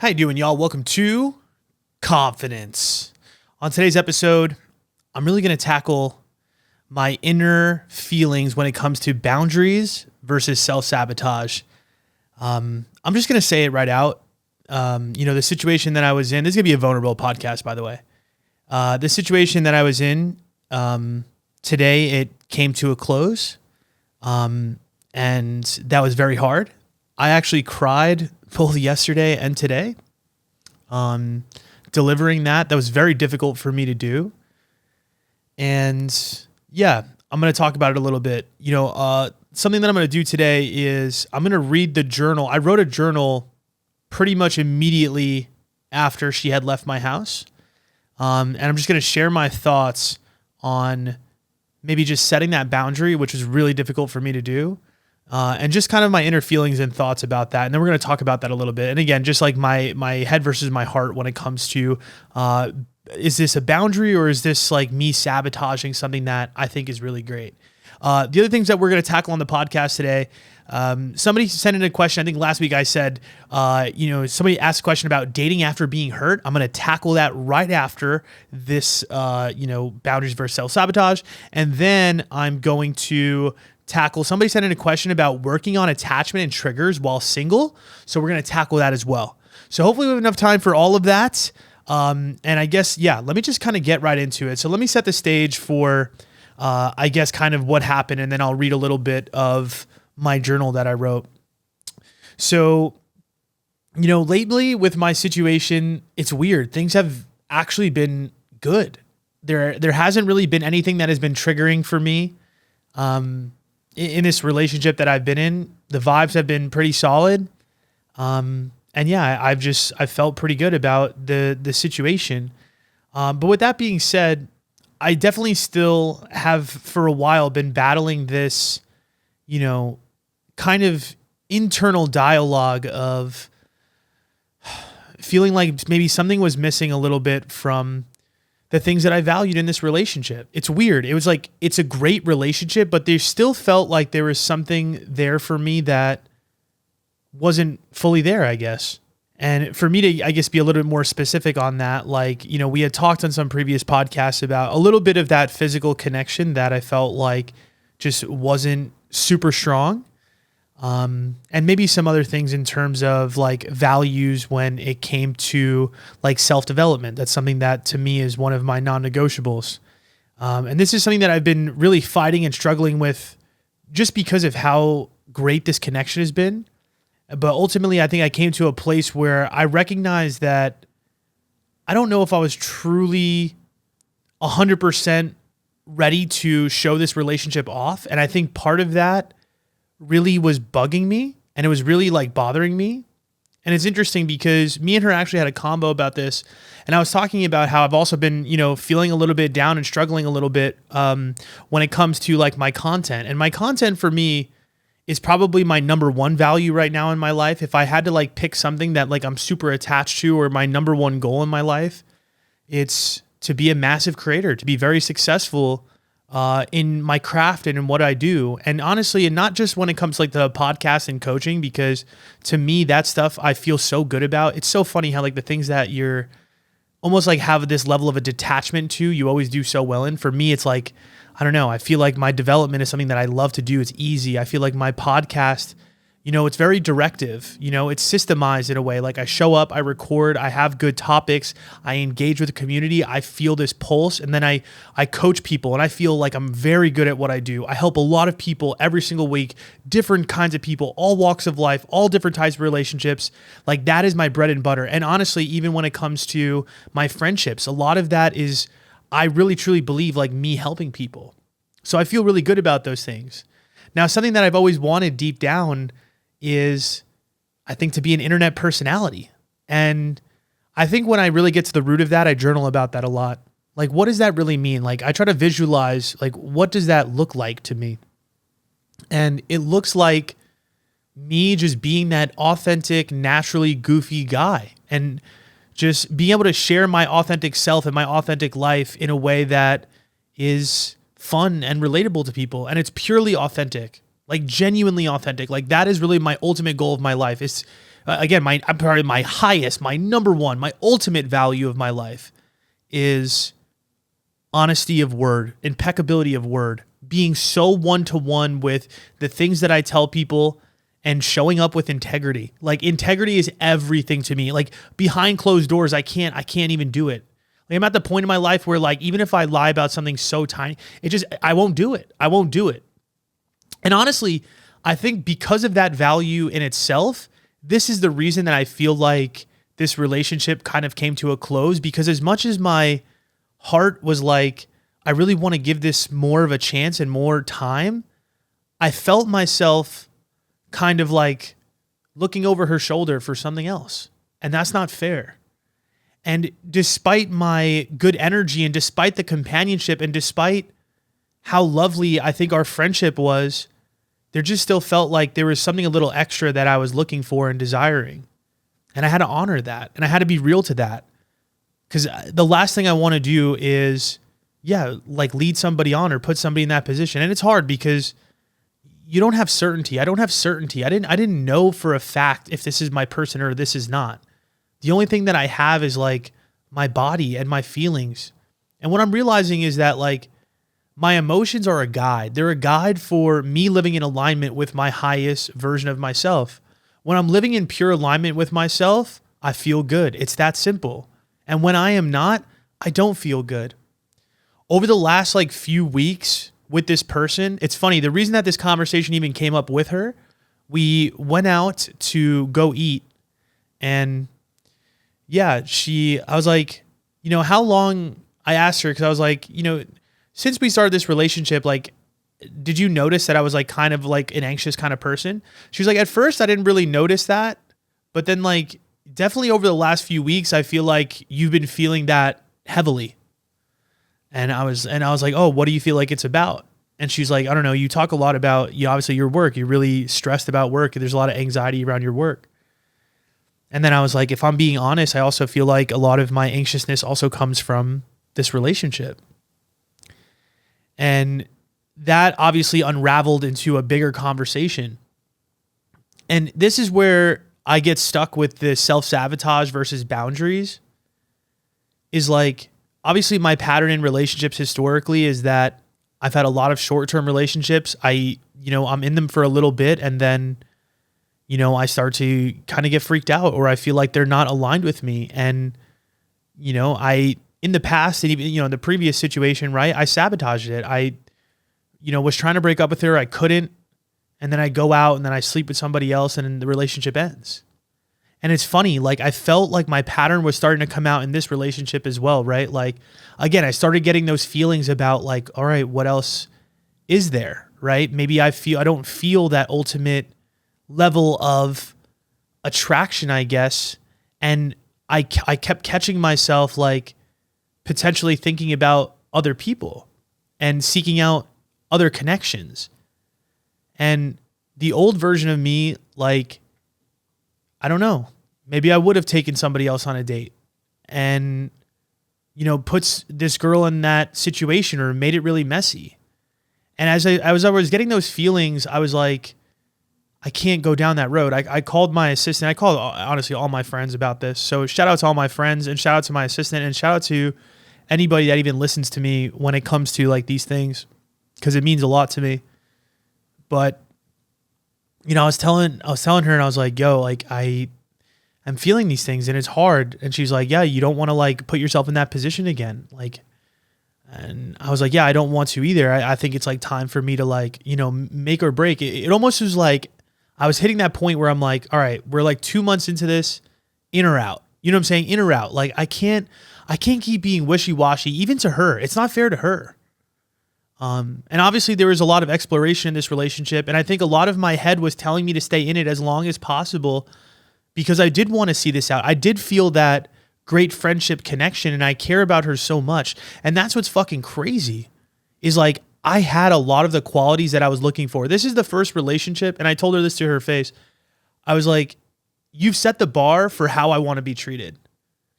How you doing, y'all? Welcome to Confidence. On today's episode, I'm really going to tackle my inner feelings when it comes to boundaries versus self-sabotage. I'm just going to say it right out. The situation that I was in, this is going to be a vulnerable podcast, by the way. The situation that I was in today, it came to a close, and that was very hard. I actually cried both yesterday and today. Delivering that was very difficult for me to do. And yeah, I'm going to talk about it a little bit. Something that I'm going to do today is I'm going to read the journal. I wrote a journal pretty much immediately after she had left my house. And I'm just going to share my thoughts on maybe just setting that boundary, which was really difficult for me to do. And just kind of my inner feelings and thoughts about that. And then we're going to talk about that a little bit. And again, just like my head versus my heart when it comes to, is this a boundary or is this like me sabotaging something that I think is really great? The other things that we're going to tackle on the podcast today, somebody sent in a question. I think last week I said, somebody asked a question about dating after being hurt. I'm going to tackle that right after this, boundaries versus self-sabotage. And then I'm going to tackle, somebody sent in a question about working on attachment and triggers while single. So we're going to tackle that as well. So hopefully we have enough time for all of that. And I guess, let me just kind of get right into it. So let me set the stage for, kind of what happened. And then I'll read a little bit of my journal that I wrote. So, lately with my situation, it's weird. Things have actually been good. There hasn't really been anything that has been triggering for me. In this relationship that I've been in, the vibes have been pretty solid. I felt pretty good about the situation. But with that being said, I definitely still have for a while been battling this, kind of internal dialogue of feeling like maybe something was missing a little bit from the things that I valued in this relationship. It's weird. It was like, it's a great relationship, but there still felt like there was something there for me that wasn't fully there, I guess. And for me to, I guess, be a little bit more specific on that, we had talked on some previous podcasts about a little bit of that physical connection that I felt like just wasn't super strong. And maybe some other things in terms of like values when it came to like self-development. That's something that to me is one of my non-negotiables. And this is something that I've been really fighting and struggling with just because of how great this connection has been. But ultimately, I think I came to a place where I recognized that I don't know if I was truly 100% ready to show this relationship off. And I think part of that really was bugging me and it was really like bothering me. And it's interesting because me and her actually had a combo about this. And I was talking about how I've also been, feeling a little bit down and struggling a little bit when it comes to like my content. And my content for me is probably my number one value right now in my life. If I had to like pick something that like I'm super attached to or my number one goal in my life, it's to be a massive creator, to be very successful in my craft and in what I do. And honestly, and not just when it comes to like the podcast and coaching, because to me, that stuff I feel so good about. It's so funny how like the things that you're almost like have this level of a detachment to, you always do so well in. For me, it's like, I don't know. I feel like my development is something that I love to do. It's easy. I feel like my podcast, it's very directive, it's systemized in a way. Like I show up, I record, I have good topics, I engage with the community, I feel this pulse, and then I coach people and I feel like I'm very good at what I do. I help a lot of people every single week, different kinds of people, all walks of life, all different types of relationships. Like that is my bread and butter. And honestly, even when it comes to my friendships, a lot of that is, I really truly believe like me helping people. So I feel really good about those things. Now, something that I've always wanted deep down is, I think, to be an internet personality. And I think when I really get to the root of that, I journal about that a lot. Like, what does that really mean? Like, I try to visualize, like, what does that look like to me? And it looks like me just being that authentic, naturally goofy guy and just being able to share my authentic self and my authentic life in a way that is fun and relatable to people. And it's purely authentic. Like genuinely authentic. Like that is really my ultimate goal of my life, is again, I'm probably my highest, my number one, my ultimate value of my life is honesty of word, impeccability of word, being so one-to-one with the things that I tell people and showing up with integrity. Like integrity is everything to me. Like behind closed doors, I can't even do it. Like I'm at the point in my life where like, even if I lie about something so tiny, I won't do it. I won't do it. And honestly, I think because of that value in itself, this is the reason that I feel like this relationship kind of came to a close, because as much as my heart was like, I really want to give this more of a chance and more time, I felt myself kind of like looking over her shoulder for something else. And that's not fair. And despite my good energy and despite the companionship and despite how lovely I think our friendship was, there just still felt like there was something a little extra that I was looking for and desiring. And I had to honor that. And I had to be real to that. Because the last thing I want to do is, like lead somebody on or put somebody in that position. And it's hard because you don't have certainty. I don't have certainty. I didn't know for a fact if this is my person or this is not. The only thing that I have is like my body and my feelings. And what I'm realizing is that like my emotions are a guide. They're a guide for me living in alignment with my highest version of myself. When I'm living in pure alignment with myself, I feel good. It's that simple. And when I am not, I don't feel good. Over the last like few weeks with this person, it's funny. The reason that this conversation even came up with her, we went out to go eat, and I was like, how long, I asked her, because I was like, since we started this relationship, like, did you notice that I was like kind of like an anxious kind of person? She was like, at first I didn't really notice that, but then like definitely over the last few weeks, I feel like you've been feeling that heavily. And I was like, oh, what do you feel like it's about? And she's like, I don't know. You talk a lot about, obviously your work. You're really stressed about work. There's a lot of anxiety around your work. And then I was like, if I'm being honest, I also feel like a lot of my anxiousness also comes from this relationship. And that obviously unraveled into a bigger conversation. And this is where I get stuck with the self-sabotage versus boundaries. Is like, obviously my pattern in relationships historically is that I've had a lot of short-term relationships. I'm in them for a little bit, and then, I start to kind of get freaked out, or I feel like they're not aligned with me. And, in the past, and even, in the previous situation, right, I sabotaged it. I, was trying to break up with her. I couldn't. And then I go out and then I sleep with somebody else, and then the relationship ends. And it's funny, like I felt like my pattern was starting to come out in this relationship as well, right? Like, again, I started getting those feelings about like, all right, what else is there, right? Maybe I don't feel that ultimate level of attraction, I guess. And I kept catching myself like potentially thinking about other people and seeking out other connections. And the old version of me, like, I don't know, maybe I would have taken somebody else on a date and, puts this girl in that situation or made it really messy. And as I was getting those feelings, I was like, I can't go down that road. I called my assistant. I called, honestly, all my friends about this. So shout out to all my friends, and shout out to my assistant, and shout out to anybody that even listens to me when it comes to like these things, because it means a lot to me. But I was telling her, and I was like, yo, like I'm feeling these things and it's hard. And she's like, yeah, you don't want to like put yourself in that position again. Like, and I was like, yeah, I don't want to either. I think it's like time for me to like, make or break. It almost was like I was hitting that point where I'm like, all right, we're like 2 months into this, in or out. You know what I'm saying? In or out. Like I can't keep being wishy-washy, even to her. It's not fair to her. And obviously there was a lot of exploration in this relationship. And I think a lot of my head was telling me to stay in it as long as possible, because I did want to see this out. I did feel that great friendship connection, and I care about her so much. And that's what's fucking crazy, is like, I had a lot of the qualities that I was looking for. This is the first relationship, and I told her this to her face. I was like, you've set the bar for how I want to be treated.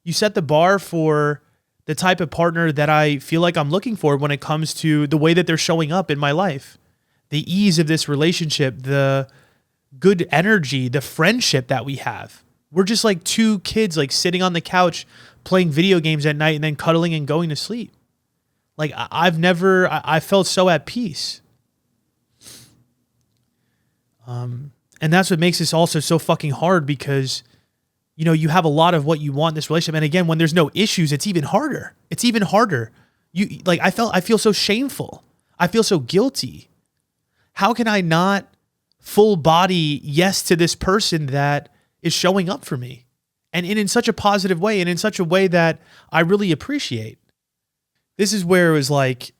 You set the bar for the type of partner that I feel like I'm looking for when it comes to the way that they're showing up in my life. The ease of this relationship, the good energy, the friendship that we have. We're just like two kids like sitting on the couch playing video games at night and then cuddling and going to sleep. Like I felt so at peace. And that's what makes this also so fucking hard because, you know, you have a lot of what you want in this relationship. And again, when there's no issues, it's even harder. It's even harder. I feel so shameful. I feel so guilty. How can I not full body yes to this person that is showing up for me? And in such a positive way and in such a way that I really appreciate. This is where it was like,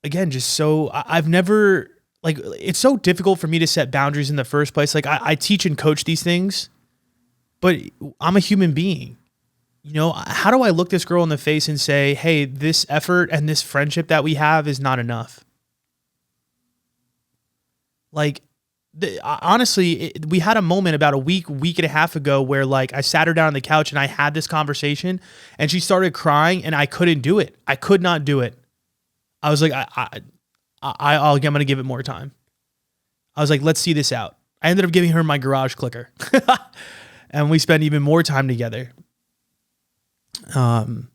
again, just so I've never, like, it's so difficult for me to set boundaries in the first place. Like I teach and coach these things, but I'm a human being. You know, how do I look this girl in the face and say, hey, this effort and this friendship that we have is not enough? Like, honestly, we had a moment about a week and a half ago where like I sat her down on the couch and I had this conversation and she started crying and I couldn't do it. I could not do it. I was like, I'm going to give it more time. I was like, let's see this out. I ended up giving her my garage clicker and we spent even more time together. And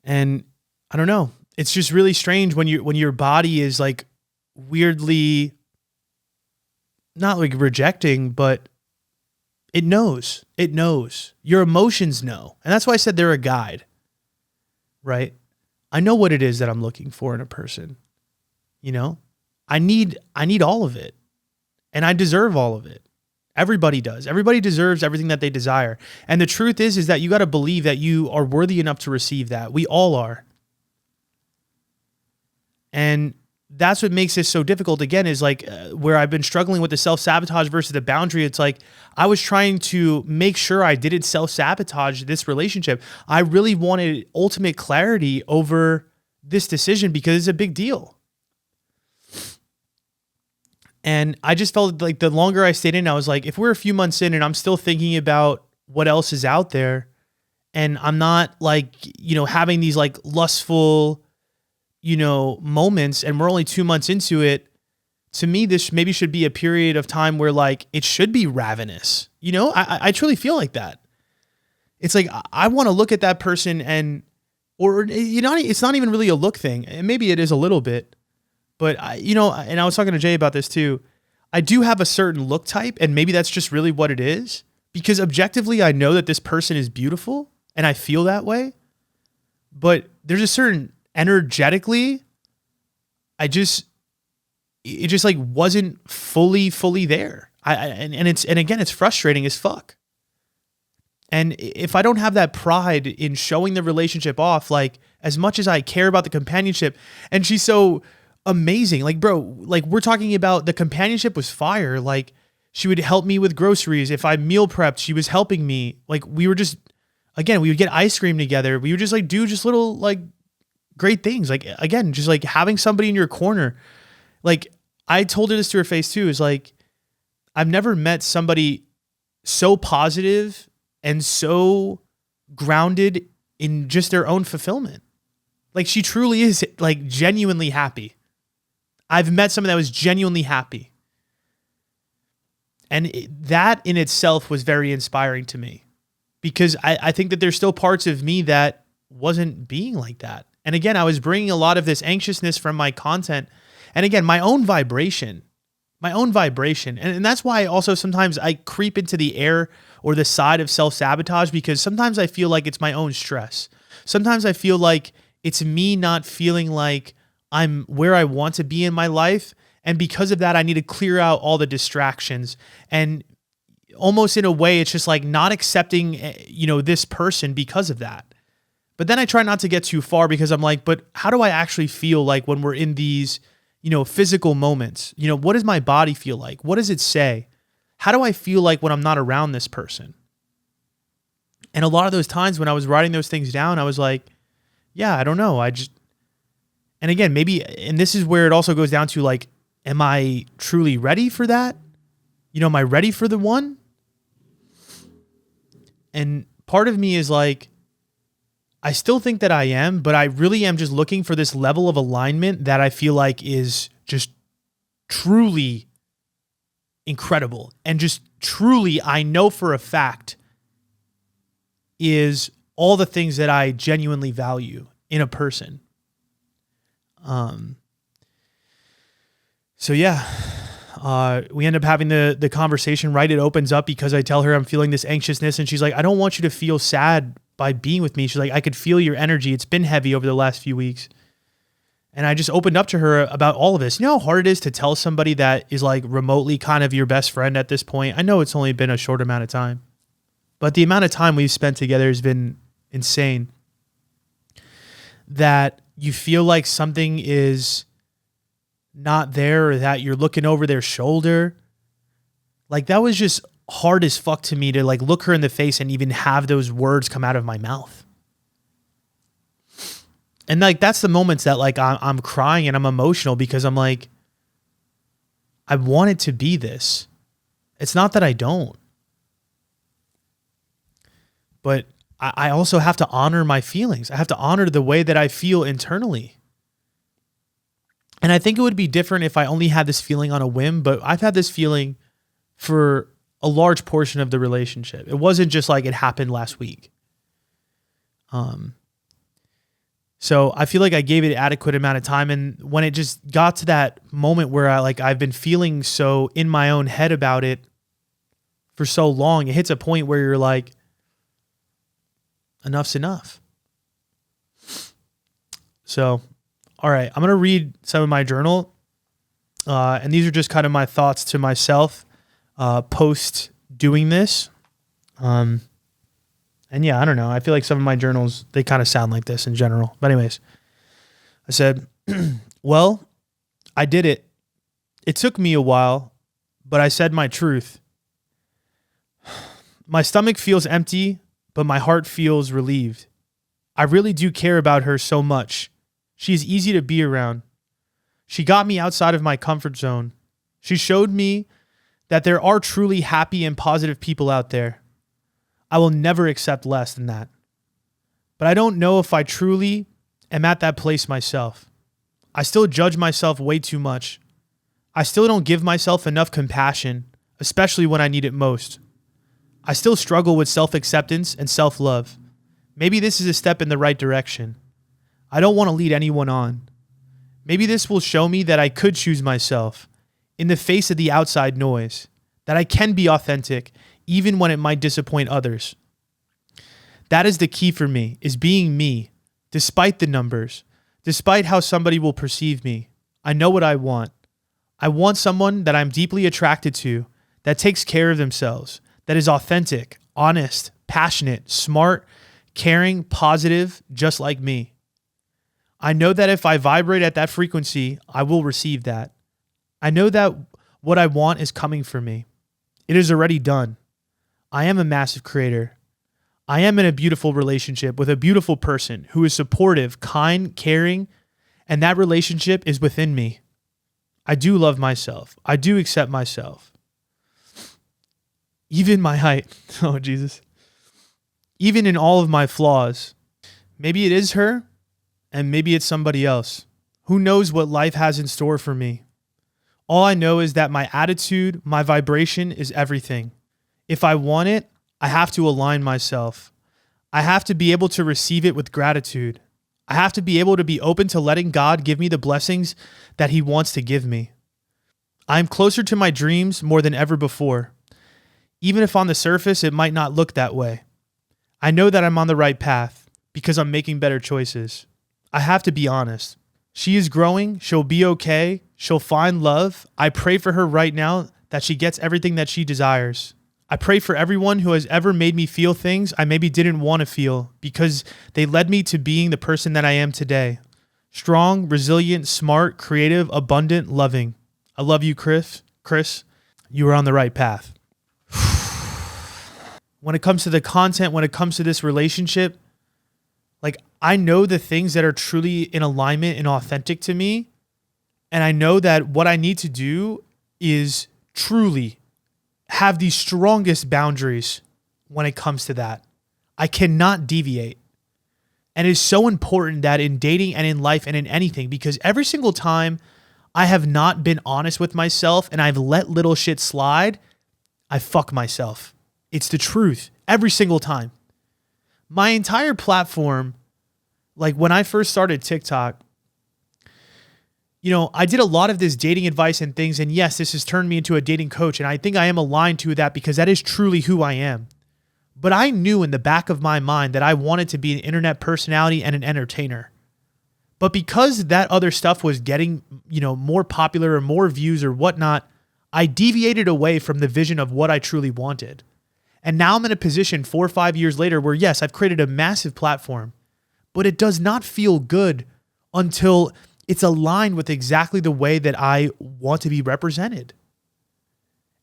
I don't know. It's just really strange when your body is like weirdly not like rejecting, but it knows. It knows. Your emotions know. And that's why I said they're a guide, right? I know what it is that I'm looking for in a person. You know, I need all of it and I deserve all of it. Everybody does. Everybody deserves everything that they desire. And the truth is that you got to believe that you are worthy enough to receive that. We all are. And that's what makes this so difficult again is like where I've been struggling with the self-sabotage versus the boundary. It's like I was trying to make sure I didn't self-sabotage this relationship. I really wanted ultimate clarity over this decision because it's a big deal. And I just felt like the longer I stayed in, I was like, if we're a few months in and I'm still thinking about what else is out there and I'm not like, you know, having these like lustful, you know, moments and we're only 2 months into it, to me, this maybe should be a period of time where like it should be ravenous. You know, I truly feel like that. It's like, I want to look at that person and, or, you know, it's not even really a look thing. And maybe it is a little bit, but you know, and I was talking to Jay about this too. I do have a certain look type and maybe that's just really what it is because objectively I know that this person is beautiful and I feel that way, but there's a certain energetically, it just like wasn't fully there. And again, it's frustrating as fuck. And if I don't have that pride in showing the relationship off, like as much as I care about the companionship and she's so amazing, like bro, like we're talking about the companionship was fire. Like she would help me with groceries. If I meal prepped, she was helping me. Like we were just, again, we would get ice cream together. We would just like do just little like great things. Like, again, just like having somebody in your corner. Like I told her this to her face too, is like, I've never met somebody so positive and so grounded in just their own fulfillment. Like she truly is like genuinely happy. I've met someone that was genuinely happy. And that in itself was very inspiring to me because I think that there's still parts of me that wasn't being like that. And again, I was bringing a lot of this anxiousness from my content. And again, my own vibration. And that's why also sometimes I creep into the air or the side of self-sabotage because sometimes I feel like it's my own stress. Sometimes I feel like it's me not feeling like I'm where I want to be in my life. And because of that, I need to clear out all the distractions. And almost in a way, it's just like not accepting, you know, this person because of that. But then I try not to get too far because I'm like, but how do I actually feel like when we're in these, you know, physical moments? You know, what does my body feel like? What does it say? How do I feel like when I'm not around this person? And a lot of those times when I was writing those things down, I was like, yeah, I don't know. And again, maybe, and this is where it also goes down to like, am I truly ready for that? You know, am I ready for the one? And part of me is like, I still think that I am, but I really am just looking for this level of alignment that I feel like is just truly incredible and just truly, I know for a fact, is all the things that I genuinely value in a person. So yeah, we end up having the conversation, right? It opens up because I tell her I'm feeling this anxiousness, and she's like, I don't want you to feel sad by being with me. She's like, I could feel your energy. It's been heavy over the last few weeks. And I just opened up to her about all of this. You know how hard it is to tell somebody that is like remotely kind of your best friend at this point? I know it's only been a short amount of time, but the amount of time we've spent together has been insane. That you feel like something is not there, or that you're looking over their shoulder. Like, that was just hard as fuck to me to like look her in the face and even have those words come out of my mouth. And like, that's the moments that like I'm crying and I'm emotional, because I'm like, I want it to be this. It's not that I don't, but I also have to honor my feelings. I have to honor the way that I feel internally. And I think it would be different if I only had this feeling on a whim, but I've had this feeling for a large portion of the relationship. It wasn't just like it happened last week. So I feel like I gave it an adequate amount of time. And when it just got to that moment where I've been feeling so in my own head about it for so long, it hits a point where you're like, enough's enough. So, all right, I'm going to read some of my journal. And these are just kind of my thoughts to myself post doing this. And yeah, I don't know. I feel like some of my journals, they kind of sound like this in general. But anyways, I said, well, I did it. It took me a while, but I said my truth. My stomach feels empty, but my heart feels relieved. I really do care about her so much. She is easy to be around. She got me outside of my comfort zone. She showed me that there are truly happy and positive people out there. I will never accept less than that. But I don't know if I truly am at that place myself. I still judge myself way too much. I still don't give myself enough compassion, especially when I need it most. I still struggle with self-acceptance and self-love. Maybe this is a step in the right direction. I don't want to lead anyone on. Maybe this will show me that I could choose myself in the face of the outside noise, that I can be authentic even when it might disappoint others. That is the key for me, is being me, despite the numbers, despite how somebody will perceive me. I know what I want. I want someone that I'm deeply attracted to, that takes care of themselves, that is authentic, honest, passionate, smart, caring, positive, just like me. I know that if I vibrate at that frequency, I will receive that. I know that what I want is coming for me. It is already done. I am a massive creator. I am in a beautiful relationship with a beautiful person who is supportive, kind, caring, and that relationship is within me. I do love myself. I do accept myself. Even my height. Oh, Jesus. Even in all of my flaws. Maybe it is her, and maybe it's somebody else. Who knows what life has in store for me? All I know is that my attitude, my vibration is everything. If I want it, I have to align myself. I have to be able to receive it with gratitude. I have to be able to be open to letting God give me the blessings that He wants to give me. I am closer to my dreams more than ever before. Even if on the surface it might not look that way. I know that I'm on the right path because I'm making better choices. I have to be honest. She is growing. She'll be okay. She'll find love. I pray for her right now that she gets everything that she desires. I pray for everyone who has ever made me feel things I maybe didn't want to feel because they led me to being the person that I am today. Strong, resilient, smart, creative, abundant, loving. I love you, Chris. You are on the right path. When it comes to the content, when it comes to this relationship, like, I know the things that are truly in alignment and authentic to me. And I know that what I need to do is truly have the strongest boundaries when it comes to that. I cannot deviate. And it's so important that in dating and in life and in anything, because every single time I have not been honest with myself and I've let little shit slide, I fuck myself. It's the truth every single time. My entire platform, like when I first started TikTok, you know, I did a lot of this dating advice and things. And yes, this has turned me into a dating coach. And I think I am aligned to that because that is truly who I am. But I knew in the back of my mind that I wanted to be an internet personality and an entertainer. But because that other stuff was getting, you know, more popular or more views or whatnot, I deviated away from the vision of what I truly wanted. And now I'm in a position 4 or 5 years later where, yes, I've created a massive platform, but it does not feel good until it's aligned with exactly the way that I want to be represented.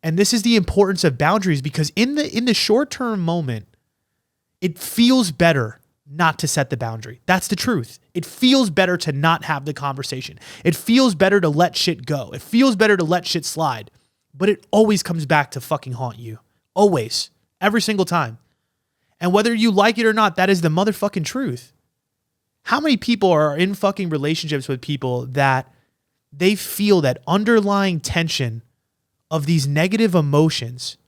And this is the importance of boundaries, because in the short-term moment, it feels better not to set the boundary. That's the truth. It feels better to not have the conversation. It feels better to let shit go. It feels better to let shit slide. But it always comes back to fucking haunt you. Always. Every single time. And whether you like it or not, that is the motherfucking truth. How many people are in fucking relationships with people that they feel that underlying tension of these negative emotions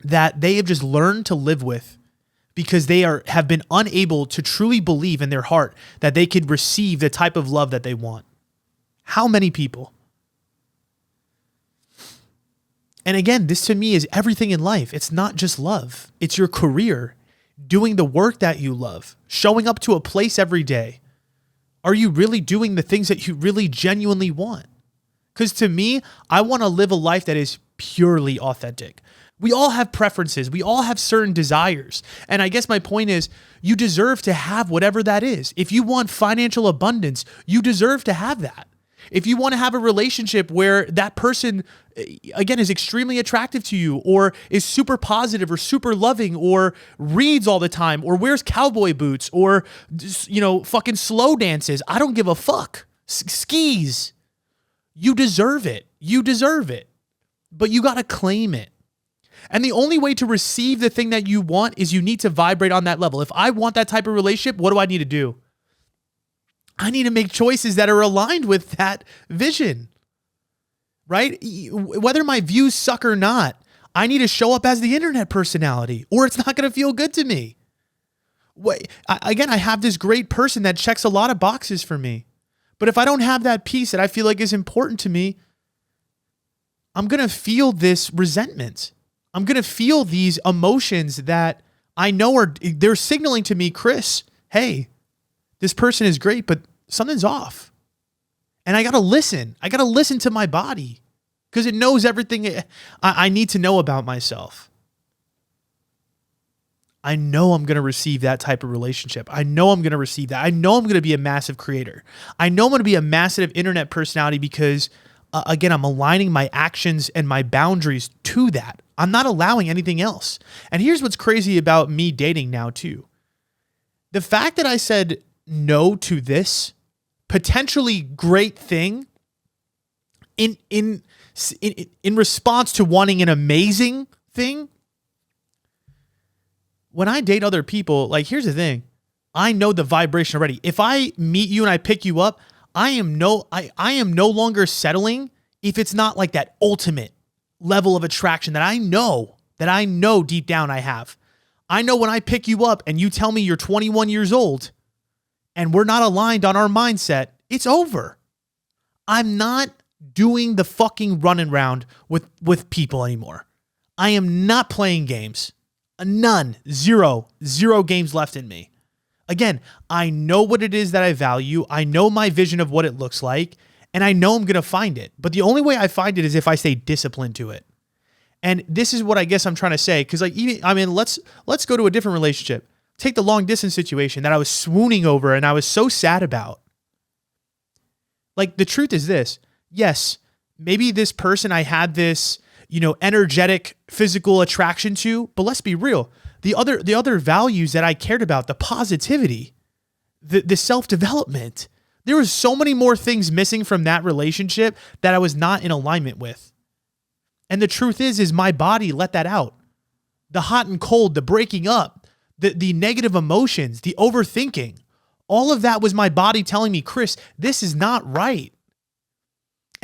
that they have just learned to live with because they have been unable to truly believe in their heart that they could receive the type of love that they want? How many people? And again, this to me is everything in life. It's not just love. It's your career, doing the work that you love, showing up to a place every day. Are you really doing the things that you really genuinely want? Because to me, I want to live a life that is purely authentic. We all have preferences. We all have certain desires. And I guess my point is, you deserve to have whatever that is. If you want financial abundance, you deserve to have that. If you want to have a relationship where that person, again, is extremely attractive to you, or is super positive or super loving, or reads all the time, or wears cowboy boots, or, you know, fucking slow dances, I don't give a fuck. Skis. You deserve it. You deserve it. But you got to claim it. And the only way to receive the thing that you want is you need to vibrate on that level. If I want that type of relationship, what do I need to do? I need to make choices that are aligned with that vision, right? Whether my views suck or not, I need to show up as the internet personality, or it's not going to feel good to me. Again, I have this great person that checks a lot of boxes for me. But if I don't have that piece that I feel like is important to me, I'm going to feel this resentment. I'm going to feel these emotions that I know they're signaling to me, Chris, hey, this person is great, but something's off. And I got to listen. I got to listen to my body because it knows everything I need to know about myself. I know I'm going to receive that type of relationship. I know I'm going to receive that. I know I'm going to be a massive creator. I know I'm going to be a massive internet personality because, again, I'm aligning my actions and my boundaries to that. I'm not allowing anything else. And here's what's crazy about me dating now too. The fact that I said no to this potentially great thing in response to wanting an amazing thing. When I date other people, like, here's the thing. I know the vibration already. If I meet you and I pick you up, I am no longer settling if it's not like that ultimate level of attraction that I know deep down I have. I know when I pick you up and you tell me you're 21 years old and we're not aligned on our mindset, it's over. I'm not doing the fucking running around with people anymore. I am not playing games. None. Zero games left in me. Again, I know what it is that I value. I know my vision of what it looks like, and I know I'm going to find it. But the only way I find it is if I stay disciplined to it. And this is what I guess I'm trying to say. Because let's go to a different relationship. Take the long distance situation that I was swooning over and I was so sad about. Like, the truth is this. Yes, maybe this person I had this, energetic physical attraction to, but let's be real. The other values that I cared about, the positivity, the self-development, there was so many more things missing from that relationship that I was not in alignment with. And the truth is my body let that out. The hot and cold, the breaking up, the negative emotions, the overthinking, all of that was my body telling me, Chris, this is not right.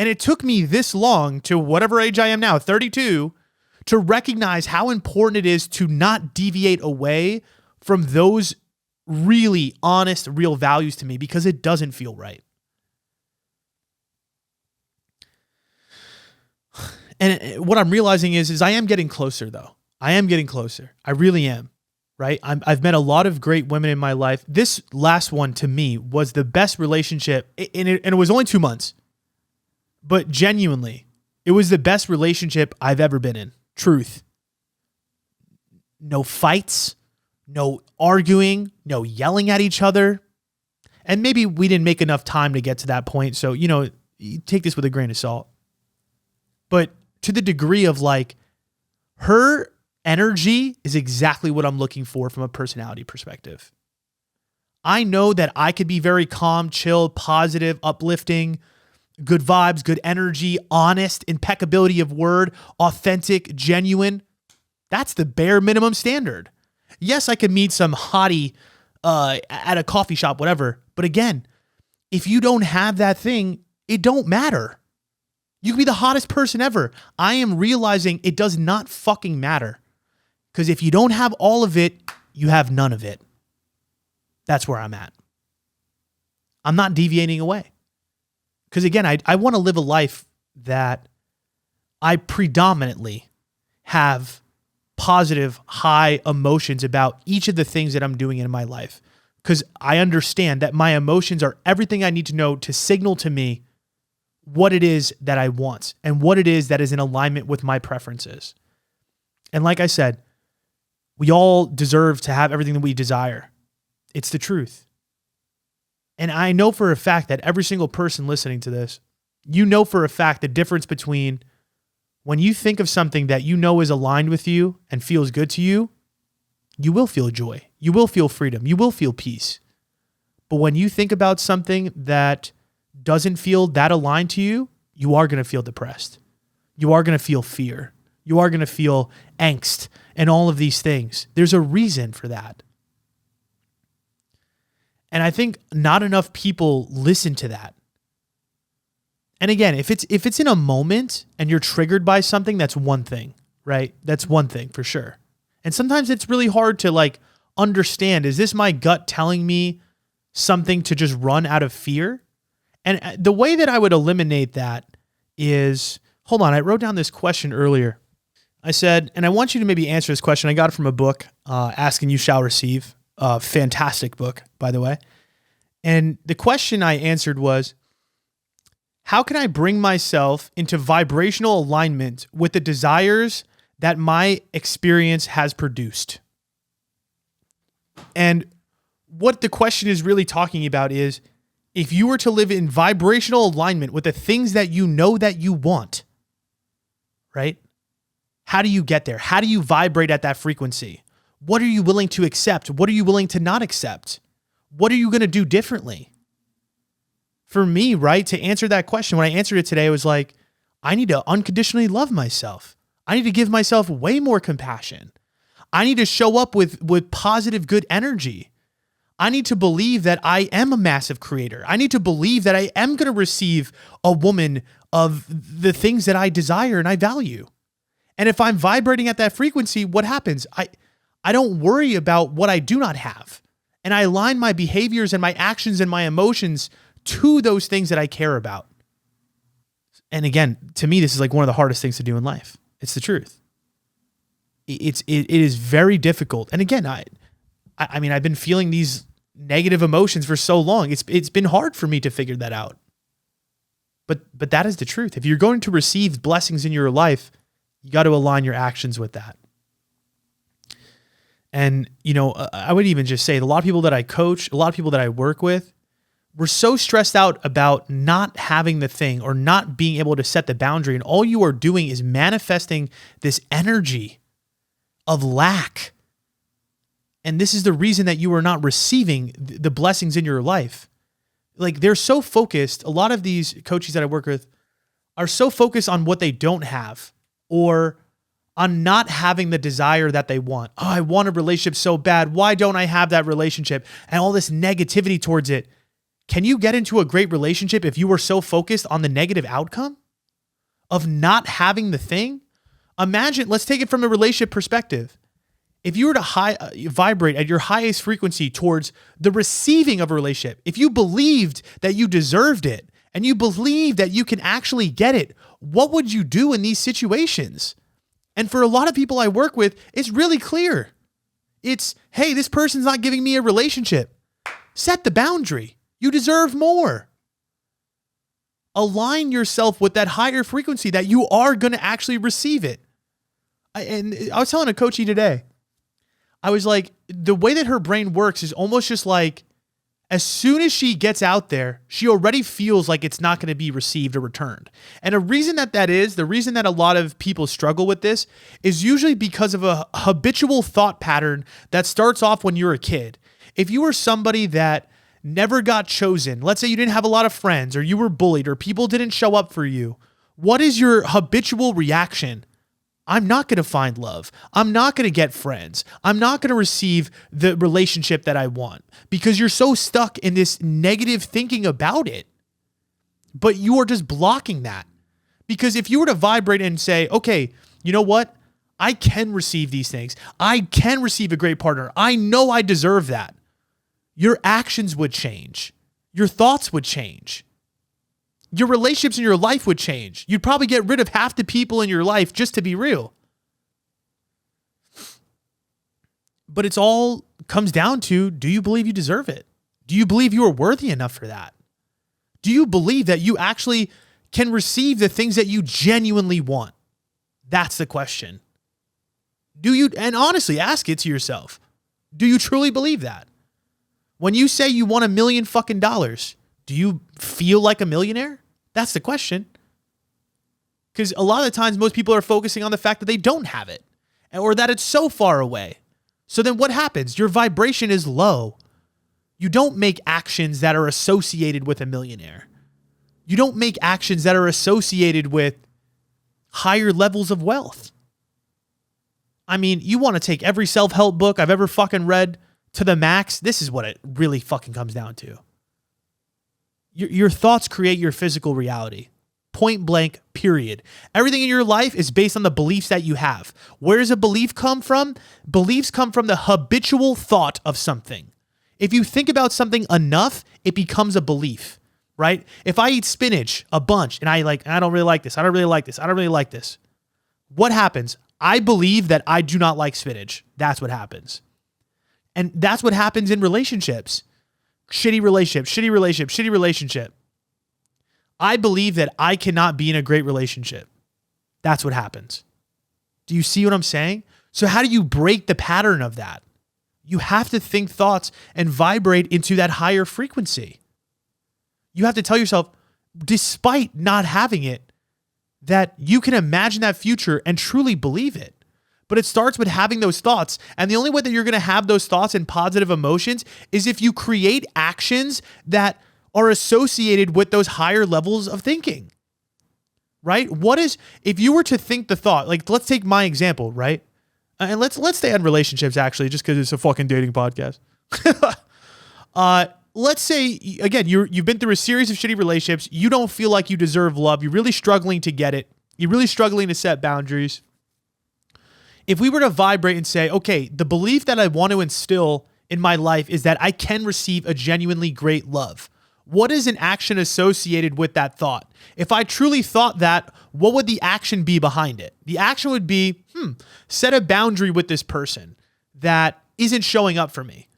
And it took me this long, to whatever age I am now, 32, to recognize how important it is to not deviate away from those really honest, real values to me, because it doesn't feel right. And what I'm realizing is I am getting closer, though. I am getting closer. I really am, right? I've met a lot of great women in my life. This last one, to me, was the best relationship, and it was only 2 months. But genuinely, it was the best relationship I've ever been in. Truth. No fights, no arguing, no yelling at each other. And maybe we didn't make enough time to get to that point. So, you take this with a grain of salt. But to the degree of like, her energy is exactly what I'm looking for from a personality perspective. I know that I could be very calm, chill, positive, uplifting, good vibes, good energy, honest, impeccability of word, authentic, genuine. That's the bare minimum standard. Yes, I could meet some hottie at a coffee shop, whatever. But again, if you don't have that thing, it don't matter. You can be the hottest person ever. I am realizing it does not fucking matter. Because if you don't have all of it, you have none of it. That's where I'm at. I'm not deviating away. Because again, I want to live a life that I predominantly have positive, high emotions about each of the things that I'm doing in my life. Because I understand that my emotions are everything I need to know to signal to me what it is that I want and what it is that is in alignment with my preferences. And like I said, we all deserve to have everything that we desire. It's the truth. And I know for a fact that every single person listening to this, you know for a fact the difference between when you think of something that you know is aligned with you and feels good to you, you will feel joy. You will feel freedom. You will feel peace. But when you think about something that doesn't feel that aligned to you, you are going to feel depressed. You are going to feel fear. You are going to feel angst and all of these things. There's a reason for that. And I think not enough people listen to that. And again, if it's in a moment and you're triggered by something, that's one thing, right? That's one thing for sure. And sometimes it's really hard to like understand, is this my gut telling me something to just run out of fear? And the way that I would eliminate that is, hold on, I wrote down this question earlier. I said, and I want you to maybe answer this question. I got it from a book, Ask and You Shall Receive. Fantastic book, by the way. And the question I answered was, how can I bring myself into vibrational alignment with the desires that my experience has produced? And what the question is really talking about is, if you were to live in vibrational alignment with the things that you know that you want, right? How do you get there? How do you vibrate at that frequency? What are you willing to accept? What are you willing to not accept? What are you going to do differently? For me, right, to answer that question, when I answered it today, I was like, I need to unconditionally love myself. I need to give myself way more compassion. I need to show up with positive, good energy. I need to believe that I am a massive creator. I need to believe that I am going to receive a woman of the things that I desire and I value. And if I'm vibrating at that frequency, what happens? I don't worry about what I do not have. And I align my behaviors and my actions and my emotions to those things that I care about. And again, to me, this is like one of the hardest things to do in life. It's the truth. It is very difficult. And again, I mean, I've been feeling these negative emotions for so long. It's been hard for me to figure that out. But that is the truth. If you're going to receive blessings in your life, you got to align your actions with that. And, I would even just say a lot of people that I coach, a lot of people that I work with, we're so stressed out about not having the thing or not being able to set the boundary. And all you are doing is manifesting this energy of lack. And this is the reason that you are not receiving the blessings in your life. Like, they're so focused. A lot of these coaches that I work with are so focused on what they don't have or on not having the desire that they want. Oh, I want a relationship so bad. Why don't I have that relationship? And all this negativity towards it. Can you get into a great relationship if you were so focused on the negative outcome of not having the thing? Imagine, let's take it from a relationship perspective. If you were to vibrate at your highest frequency towards the receiving of a relationship, if you believed that you deserved it and you believe that you can actually get it, what would you do in these situations? And for a lot of people I work with, it's really clear. It's, hey, this person's not giving me a relationship. Set the boundary. You deserve more. Align yourself with that higher frequency that you are going to actually receive it. And I was telling a coachee today, I was like, the way that her brain works is almost just like, as soon as she gets out there, she already feels like it's not going to be received or returned. And a reason that is, the reason that a lot of people struggle with this is usually because of a habitual thought pattern that starts off when you're a kid. If you were somebody that never got chosen, let's say you didn't have a lot of friends or you were bullied or people didn't show up for you, what is your habitual reaction? I'm not going to find love. I'm not going to get friends. I'm not going to receive the relationship that I want because you're so stuck in this negative thinking about it. But you are just blocking that. Because if you were to vibrate and say, okay, you know what? I can receive these things. I can receive a great partner. I know I deserve that. Your actions would change. Your thoughts would change. Your relationships in your life would change. You'd probably get rid of half the people in your life, just to be real. But it's all comes down to, do you believe you deserve it? Do you believe you are worthy enough for that? Do you believe that you actually can receive the things that you genuinely want? That's the question. Do you, and honestly, ask it to yourself. Do you truly believe that? When you say you want $1 million fucking dollars, do you feel like a millionaire? That's the question. Because a lot of the times most people are focusing on the fact that they don't have it or that it's so far away. So then what happens? Your vibration is low. You don't make actions that are associated with a millionaire. You don't make actions that are associated with higher levels of wealth. I mean, you want to take every self-help book I've ever fucking read to the max. This is what it really fucking comes down to. Your thoughts create your physical reality. Point blank, period. Everything in your life is based on the beliefs that you have. Where does a belief come from? Beliefs come from the habitual thought of something. If you think about something enough, it becomes a belief, right? If I eat spinach a bunch and I don't really like this, I don't really like this, I don't really like this. What happens? I believe that I do not like spinach. That's what happens. And that's what happens in relationships. Shitty relationship. I believe that I cannot be in a great relationship. That's what happens. Do you see what I'm saying? So how do you break the pattern of that? You have to think thoughts and vibrate into that higher frequency. You have to tell yourself, despite not having it, that you can imagine that future and truly believe it. But it starts with having those thoughts. And the only way that you're going to have those thoughts and positive emotions is if you create actions that are associated with those higher levels of thinking, right? If you were to think the thought, like let's take my example, right? And let's stay on relationships actually, just because it's a fucking dating podcast. Let's say, again, you've been through a series of shitty relationships. You don't feel like you deserve love. You're really struggling to get it. You're really struggling to set boundaries. If we were to vibrate and say, okay, the belief that I want to instill in my life is that I can receive a genuinely great love. What is an action associated with that thought? If I truly thought that, what would the action be behind it? The action would be, set a boundary with this person that isn't showing up for me.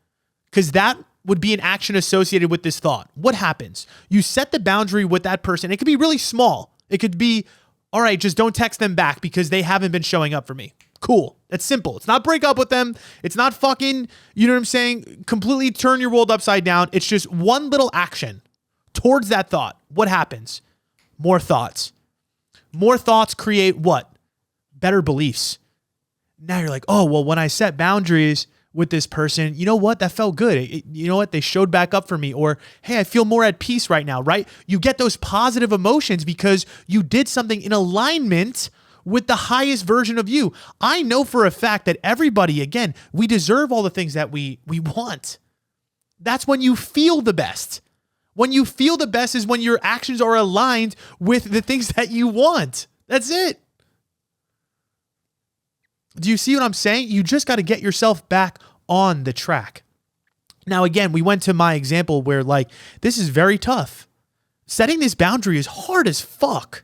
Because that would be an action associated with this thought. What happens? You set the boundary with that person. It could be really small. It could be, all right, just don't text them back because they haven't been showing up for me. Cool. That's simple. It's not break up with them. It's not fucking, you know what I'm saying? Completely turn your world upside down. It's just one little action towards that thought. What happens? More thoughts. More thoughts create what? Better beliefs. Now you're like, oh, well, when I set boundaries with this person, you know what? That felt good. You know what? They showed back up for me. Or, hey, I feel more at peace right now, right? You get those positive emotions because you did something in alignment with the highest version of you. I know for a fact that everybody, again, we deserve all the things that we want. That's when you feel the best. When you feel the best is when your actions are aligned with the things that you want. That's it. Do you see what I'm saying? You just got to get yourself back on the track. Now, again, we went to my example where like, this is very tough. Setting this boundary is hard as fuck.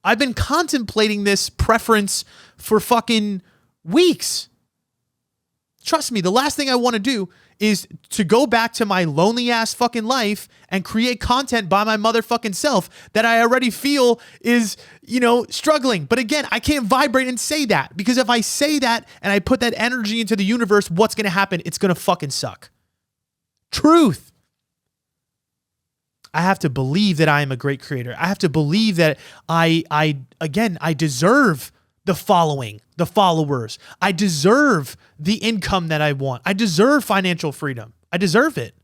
I've been contemplating this preference for fucking weeks. Trust me, the last thing I want to do is to go back to my lonely ass fucking life and create content by my motherfucking self that I already feel is, struggling. But again, I can't vibrate and say that, because if I say that and I put that energy into the universe, what's going to happen? It's going to fucking suck. Truth. I have to believe that I am a great creator. I have to believe that I deserve the following, the followers. I deserve the income that I want. I deserve financial freedom. I deserve it.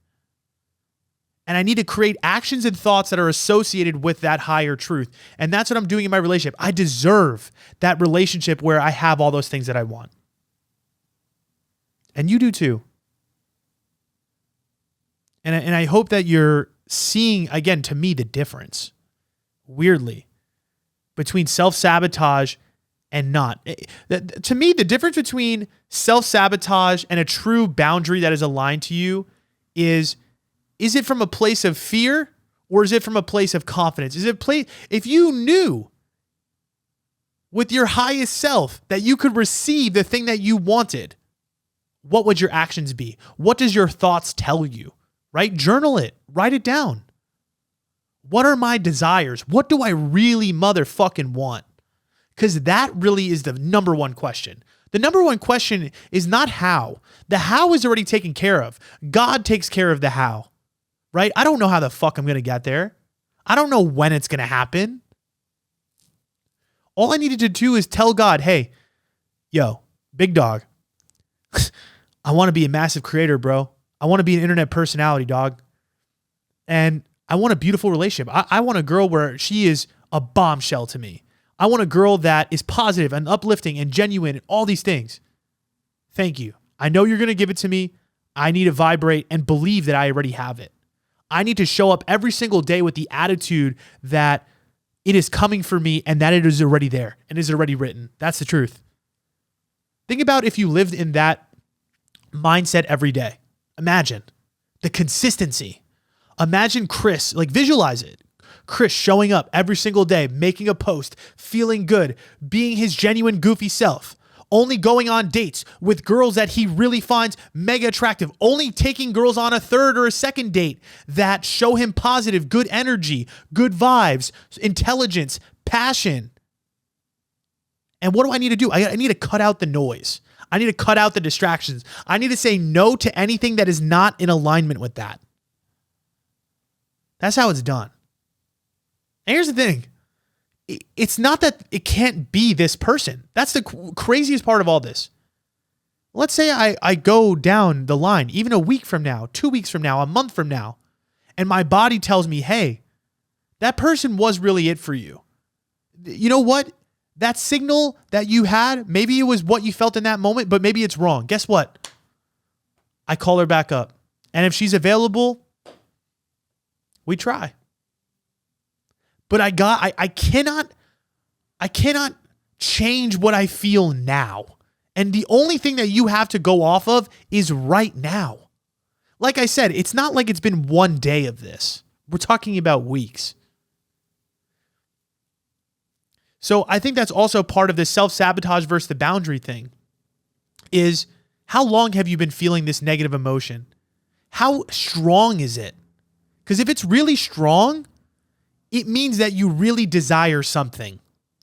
And I need to create actions and thoughts that are associated with that higher truth. And that's what I'm doing in my relationship. I deserve that relationship where I have all those things that I want. And you do too. And I hope that you're seeing, again, to me, the difference, weirdly, between self-sabotage and not. To me, the difference between self-sabotage and a true boundary that is aligned to you is it from a place of fear or is it from a place of confidence? If you knew with your highest self that you could receive the thing that you wanted, what would your actions be? What does your thoughts tell you? Right? Journal it. Write it down. What are my desires? What do I really motherfucking want? Because that really is the number one question. The number one question is not how. The how is already taken care of. God takes care of the how. Right? I don't know how the fuck I'm going to get there. I don't know when it's going to happen. All I needed to do is tell God, hey, yo, big dog, I want to be a massive creator, bro. I want to be an internet personality, dog. And I want a beautiful relationship. I want a girl where she is a bombshell to me. I want a girl that is positive and uplifting and genuine and all these things. Thank you. I know you're going to give it to me. I need to vibrate and believe that I already have it. I need to show up every single day with the attitude that it is coming for me and that it is already there and is already written. That's the truth. Think about if you lived in that mindset every day. Imagine the consistency. Imagine Chris, visualize it. Chris showing up every single day, making a post, feeling good, being his genuine goofy self, only going on dates with girls that he really finds mega attractive, only taking girls on a third or a second date that show him positive, good energy, good vibes, intelligence, passion. And what do I need to do? I need to cut out the noise. I need to cut out the distractions. I need to say no to anything that is not in alignment with that. That's how it's done. And here's the thing. It's not that it can't be this person. That's the craziest part of all this. Let's say I go down the line, even a week from now, 2 weeks from now, a month from now, and my body tells me, hey, that person was really it for you. You know what? That signal that you had, maybe it was what you felt in that moment, but maybe it's wrong. Guess what? I call her back up. And if she's available, we try. But I cannot change what I feel now. And the only thing that you have to go off of is right now. Like I said, it's not like it's been one day of this. We're talking about weeks. So I think that's also part of the self-sabotage versus the boundary thing is how long have you been feeling this negative emotion? How strong is it? Because if it's really strong, it means that you really desire something.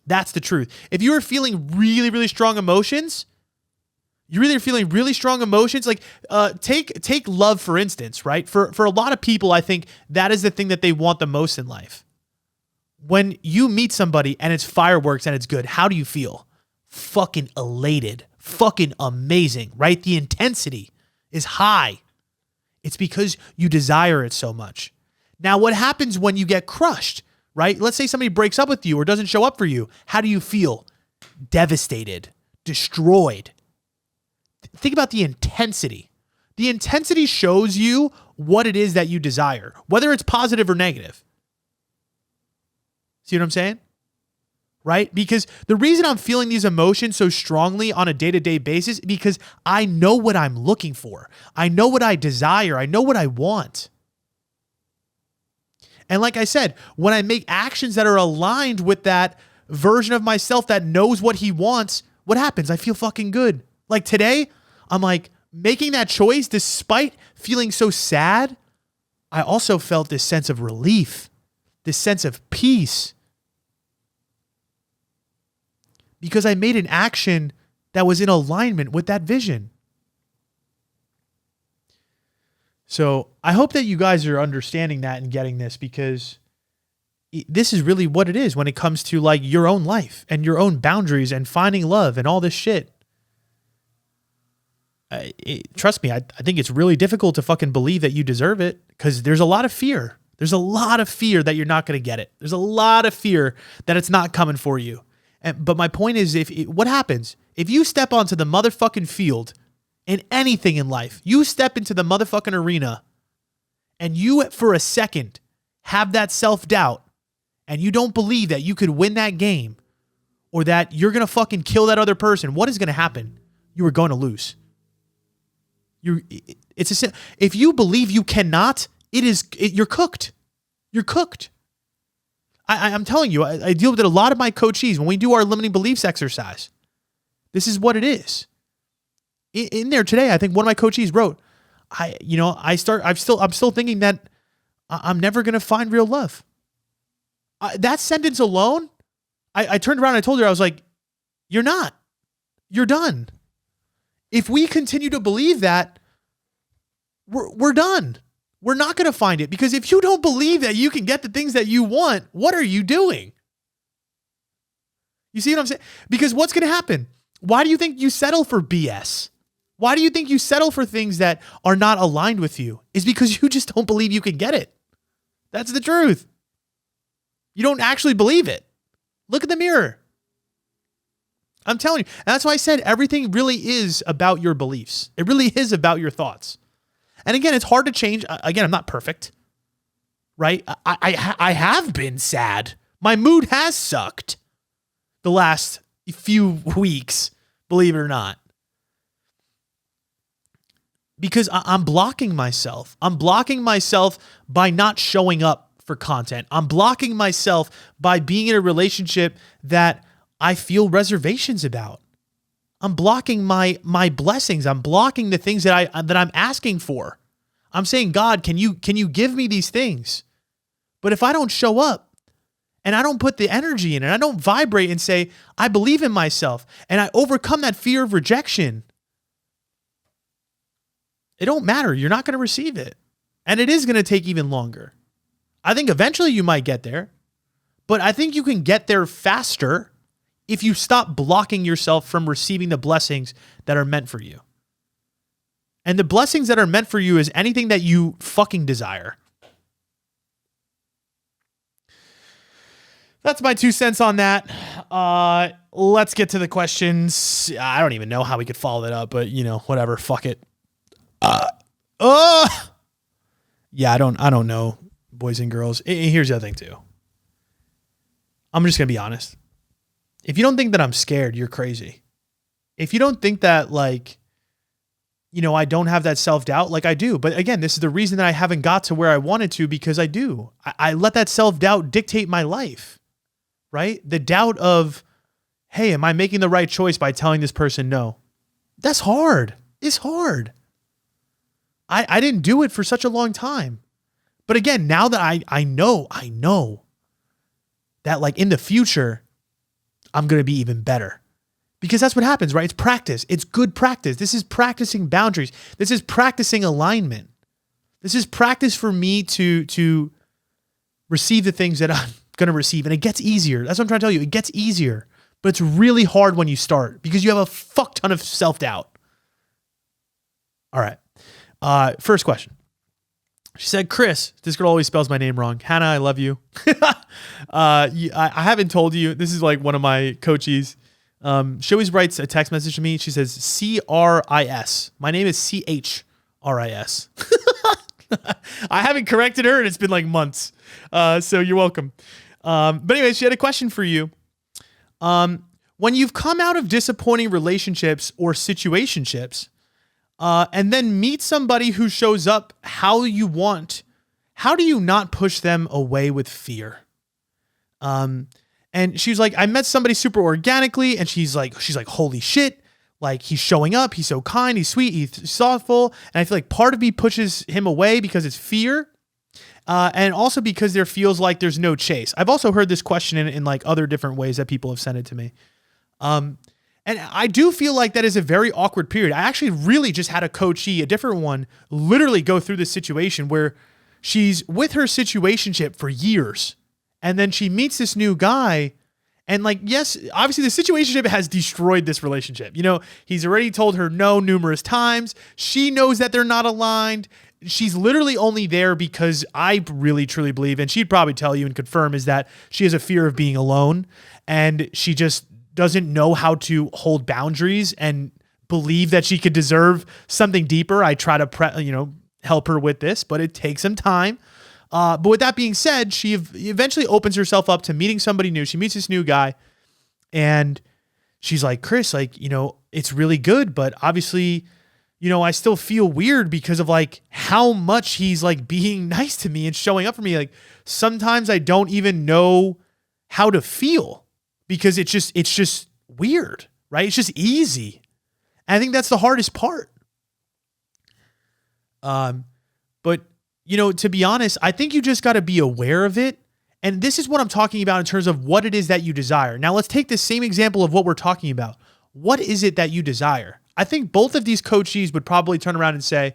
That's the truth. If you are feeling really, really strong emotions, take love, for instance, right? For a lot of people, I think that is the thing that they want the most in life. When you meet somebody and it's fireworks and it's good, how do you feel? Fucking elated, fucking amazing, right? The intensity is high. It's because you desire it so much. Now, what happens when you get crushed, right? Let's say somebody breaks up with you or doesn't show up for you. How do you feel? Devastated, destroyed. Think about the intensity The intensity shows you what it is that you desire, whether it's positive or negative. See what I'm saying? Right? Because the reason I'm feeling these emotions so strongly on a day-to-day basis is because I know what I'm looking for. I know what I desire. I know what I want. And like I said, when I make actions that are aligned with that version of myself that knows what he wants, what happens? I feel fucking good. Like today, I'm like making that choice despite feeling so sad. I also felt this sense of relief, this sense of peace. Because I made an action that was in alignment with that vision. So I hope that you guys are understanding that and getting this, because this is really what it is when it comes to like your own life and your own boundaries and finding love and all this shit. Trust me, I think it's really difficult to fucking believe that you deserve it, because there's a lot of fear. There's a lot of fear that you're not going to get it. There's a lot of fear that it's not coming for you. But my point is, what happens if you step onto the motherfucking field in anything in life? You step into the motherfucking arena and you, for a second, have that self-doubt and you don't believe that you could win that game or that you're going to fucking kill that other person. What is going to happen? You are going to lose. If you believe you cannot, you're cooked. You're cooked. I'm telling you, I deal with it a lot of my coachees when we do our limiting beliefs exercise. This is what it is. In there today, I think one of my coachees wrote, I'm still thinking that I'm never going to find real love. That sentence alone, I turned around and I told her, I was like, you're not. You're done. If we continue to believe that, we're done. We're not going to find it, because if you don't believe that you can get the things that you want, what are you doing? You see what I'm saying? Because what's going to happen? Why do you think you settle for BS? Why do you think you settle for things that are not aligned with you? It's because you just don't believe you can get it. That's the truth. You don't actually believe it. Look at the mirror. I'm telling you. And that's why I said everything really is about your beliefs. It really is about your thoughts. And again, it's hard to change. Again, I'm not perfect, right? I have been sad. My mood has sucked the last few weeks, believe it or not. Because I'm blocking myself. I'm blocking myself by not showing up for content. I'm blocking myself by being in a relationship that I feel reservations about. I'm blocking my blessings. I'm blocking the things that I'm asking for. I'm saying, God, can you give me these things? But if I don't show up and I don't put the energy in it, I don't vibrate and say, I believe in myself, and I overcome that fear of rejection, it don't matter. You're not going to receive it. And it is going to take even longer. I think eventually you might get there, but I think you can get there faster if you stop blocking yourself from receiving the blessings that are meant for you. And the blessings that are meant for you is anything that you fucking desire. That's my 2 cents on that. Let's get to the questions. I don't even know how we could follow that up, but whatever. Fuck it. Yeah, I don't know, boys and girls. Here's the other thing too. I'm just gonna be honest. If you don't think that I'm scared, you're crazy. If you don't think that I don't have that self-doubt, like I do. But again, this is the reason that I haven't got to where I wanted to, because I do. I let that self-doubt dictate my life, right? The doubt of, hey, am I making the right choice by telling this person no? That's hard. It's hard. I didn't do it for such a long time. But again, now that I know that in the future, I'm going to be even better. Because that's what happens, right? It's practice. It's good practice. This is practicing boundaries. This is practicing alignment. This is practice for me to receive the things that I'm going to receive. And it gets easier. That's what I'm trying to tell you. It gets easier. But it's really hard when you start because you have a fuck ton of self-doubt. All right. First question. She said, Chris, this girl always spells my name wrong. Hannah, I love you. I haven't told you. This is one of my coaches. She always writes a text message to me. She says, CRIS. My name is CH RIS. I haven't corrected her and it's been like months. So you're welcome. But anyway, she had a question for you. When you've come out of disappointing relationships or situationships, and then meet somebody who shows up how you want, how do you not push them away with fear? And she's like, I met somebody super organically, and she's like, holy shit. Like, he's showing up. He's so kind. He's sweet. He's thoughtful. And I feel like part of me pushes him away because it's fear. And also because there feels like there's no chase. I've also heard this question in like other different ways that people have sent it to me. And I do feel like that is a very awkward period. I actually really just had a coachee, a different one, literally go through this situation where she's with her situationship for years. And then she meets this new guy. And like, yes, obviously the situationship has destroyed this relationship. You know, he's already told her no numerous times. She knows that they're not aligned. She's literally only there because I really, truly believe, and she'd probably tell you and confirm, is that she has a fear of being alone. And she just doesn't know how to hold boundaries and believe that she could deserve something deeper. I try to, help her with this, but it takes some time. But with that being said, she eventually opens herself up to meeting somebody new. She meets this new guy and she's like, Chris, it's really good, but obviously, I still feel weird because of like how much he's like being nice to me and showing up for me. Like sometimes I don't even know how to feel because it's just weird, right? It's just easy. And I think that's the hardest part. But to be honest, I think you just got to be aware of it. And this is what I'm talking about in terms of what it is that you desire. Now let's take the same example of what we're talking about. What is it that you desire? I think both of these coachees would probably turn around and say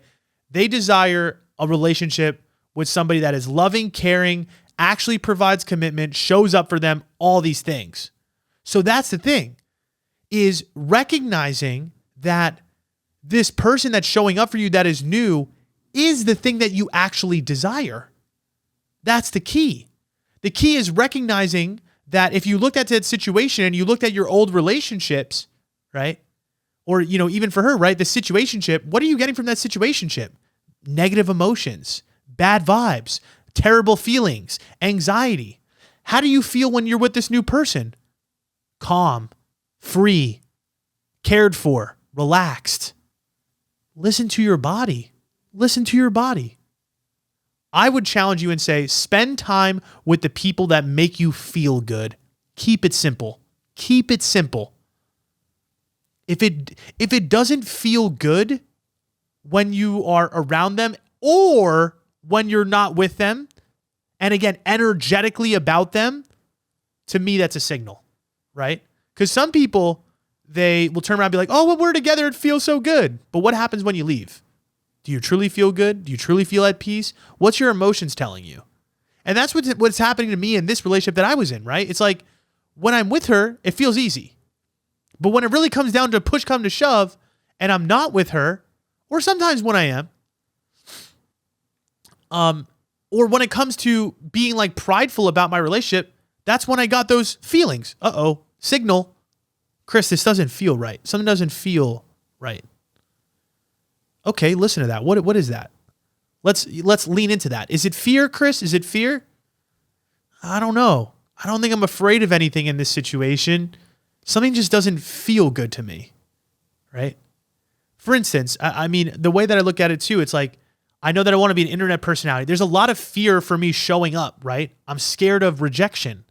they desire a relationship with somebody that is loving, caring, actually provides commitment, shows up for them, all these things. So that's the thing, is recognizing that this person that's showing up for you that is new is the thing that you actually desire. That's the key. The key is recognizing that if you looked at that situation and you looked at your old relationships, right? Or, even for her, right? The situationship, what are you getting from that situationship? Negative emotions, bad vibes, terrible feelings, anxiety. How do you feel when you're with this new person? Calm, free, cared for, relaxed. Listen to your body. Listen to your body. I would challenge you and say, spend time with the people that make you feel good. Keep it simple. Keep it simple. If it doesn't feel good when you are around them or when you're not with them, and again, energetically about them, to me, that's a signal, right? Because some people, they will turn around and be like, oh, when we're together, it feels so good. But what happens when you leave? Do you truly feel good? Do you truly feel at peace? What's your emotions telling you? And that's what's happening to me in this relationship that I was in, right? It's like when I'm with her, it feels easy. But when it really comes down to push come to shove and I'm not with her, or sometimes when I am, or when it comes to being like prideful about my relationship, that's when I got those feelings. Signal. Chris, this doesn't feel right. Something doesn't feel right. Okay, listen to that. What is that? Let's lean into that. Is it fear, Chris? Is it fear? I don't know. I don't think I'm afraid of anything in this situation. Something just doesn't feel good to me, right? For instance, I mean, the way that I look at it too, it's like, I know that I want to be an internet personality. There's a lot of fear for me showing up, right? I'm scared of rejection.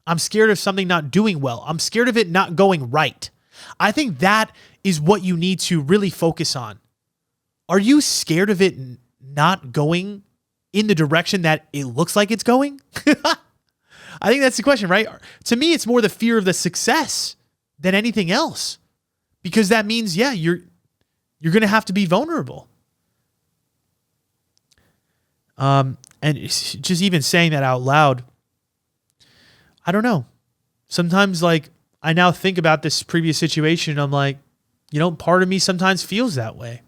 I'm scared of something not doing well. I'm scared of it not going right. I think that is what you need to really focus on. Are you scared of it not going in the direction that it looks like it's going? I think that's the question, right? To me, it's more the fear of the success than anything else, because that means, yeah, you're going to have to be vulnerable. And just even saying that out loud, I don't know. Sometimes, like, I now think about this previous situation, and I'm like, part of me sometimes feels that way.